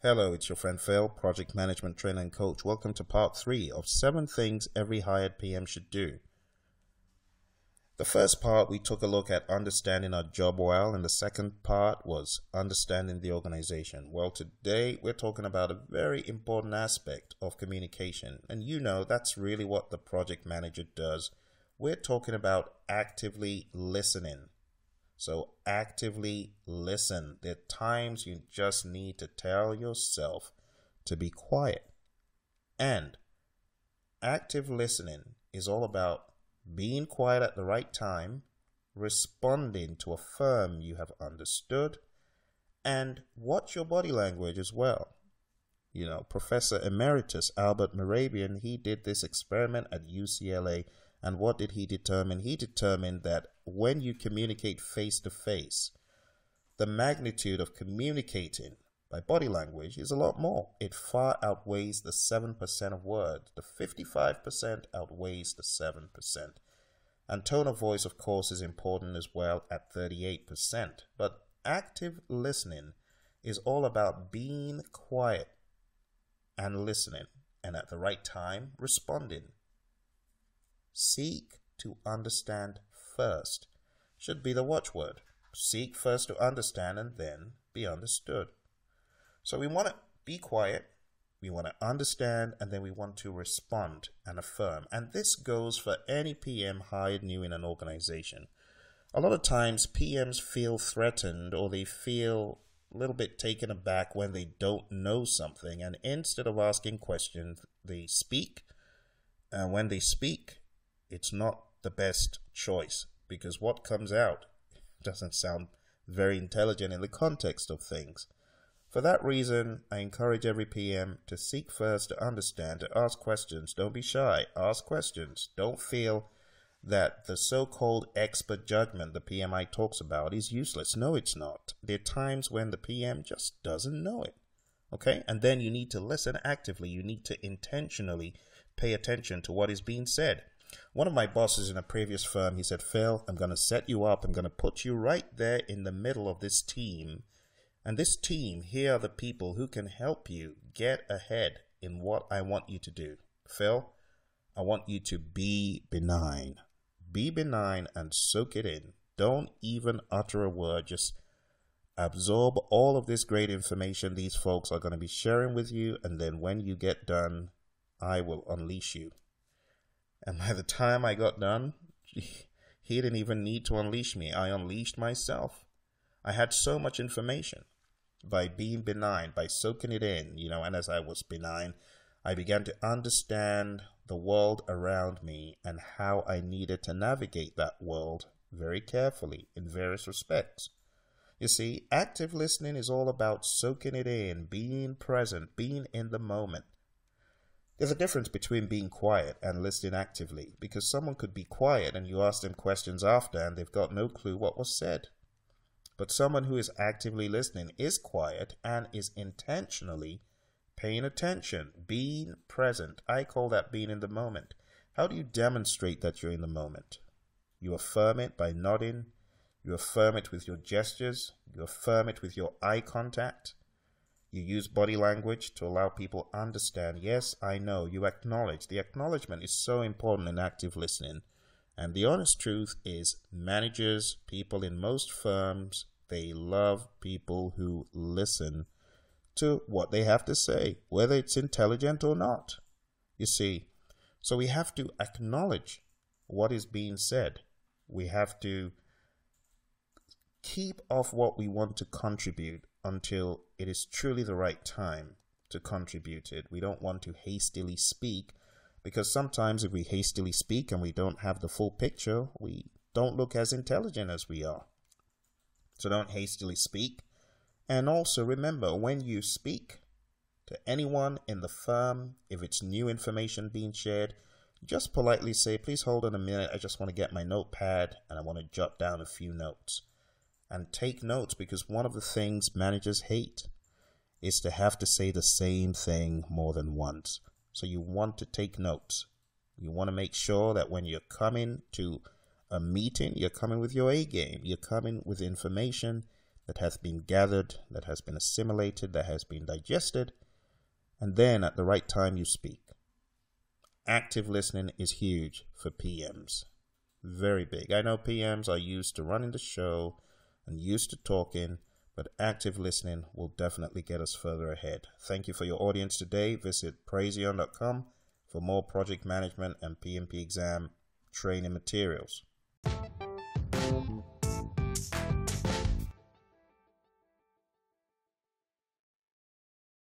Hello, it's your friend Phil, Project Management Trainer and Coach. Welcome to part 3 of 7 things every hired PM should do. The first part, we took a look at understanding our job well, and the second part was understanding the organization. Well, today we're talking about a very important aspect of communication, and that's really what the project manager does. We're talking about actively listening. So actively listen. There are times you just need to tell yourself to be quiet. And active listening is all about being quiet at the right time, responding to affirm you have understood, and watch your body language as well. Professor Emeritus Albert Mehrabian, he did this experiment at UCLA. And what did he determine? He determined that when you communicate face-to-face, the magnitude of communicating by body language is a lot more. It far outweighs the 7% of words. The 55% outweighs the 7%. And tone of voice, of course, is important as well at 38%. But active listening is all about being quiet and listening, and at the right time, responding. Seek to understand first should be the watchword. Seek first to understand and then be understood. So we want to be quiet, we want to understand, and then we want to respond and affirm. And this goes for any PM hired new in an organization. A lot of times PMs feel threatened, or they feel a little bit taken aback when they don't know something. And instead of asking questions, they speak. And when they speak, it's not the best choice, because what comes out doesn't sound very intelligent in the context of things. For that reason, I encourage every PM to seek first to understand, to ask questions. Don't be shy. Ask questions. Don't feel that the so-called expert judgment the PMI talks about is useless. No, it's not. There are times when the PM just doesn't know it. Okay? And then you need to listen actively. You need to intentionally pay attention to what is being said. One of my bosses in a previous firm, he said, Phil, I'm going to set you up. I'm going to put you right there in the middle of this team. And this team, here are the people who can help you get ahead in what I want you to do. Phil, I want you to be benign. Be benign and soak it in. Don't even utter a word. Just absorb all of this great information these folks are going to be sharing with you. And then when you get done, I will unleash you. And by the time I got done, he didn't even need to unleash me. I unleashed myself. I had so much information by being benign, by soaking it in, and as I was benign, I began to understand the world around me and how I needed to navigate that world very carefully in various respects. You see, active listening is all about soaking it in, being present, being in the moment. There's a difference between being quiet and listening actively, because someone could be quiet and you ask them questions after and they've got no clue what was said. But someone who is actively listening is quiet and is intentionally paying attention, being present. I call that being in the moment. How do you demonstrate that you're in the moment? You affirm it by nodding. You affirm it with your gestures. You affirm it with your eye contact. You use body language to allow people to understand. Yes, I know. You acknowledge. The acknowledgement is so important in active listening. And the honest truth is managers, people in most firms, they love people who listen to what they have to say, whether it's intelligent or not. You see, so we have to acknowledge what is being said. We have to keep off what we want to contribute until it is truly the right time to contribute it. We don't want to hastily speak, because sometimes if we hastily speak and we don't have the full picture, we don't look as intelligent as we are. So don't hastily speak. And also remember, when you speak to anyone in the firm, if it's new information being shared, just politely say, please hold on a minute. I just want to get my notepad and I want to jot down a few notes. And take notes, because one of the things managers hate is to have to say the same thing more than once. So you want to take notes. You want to make sure that when you're coming to a meeting, you're coming with your A game. You're coming with information that hath been gathered, that has been assimilated, that has been digested, and then at the right time you speak. Active listening is huge for PMs. Very big. I know PMs are used to running the show and used to talking, but active listening will definitely get us further ahead. Thank you for your audience today. Visit Praizion.com for more project management and PMP exam training materials.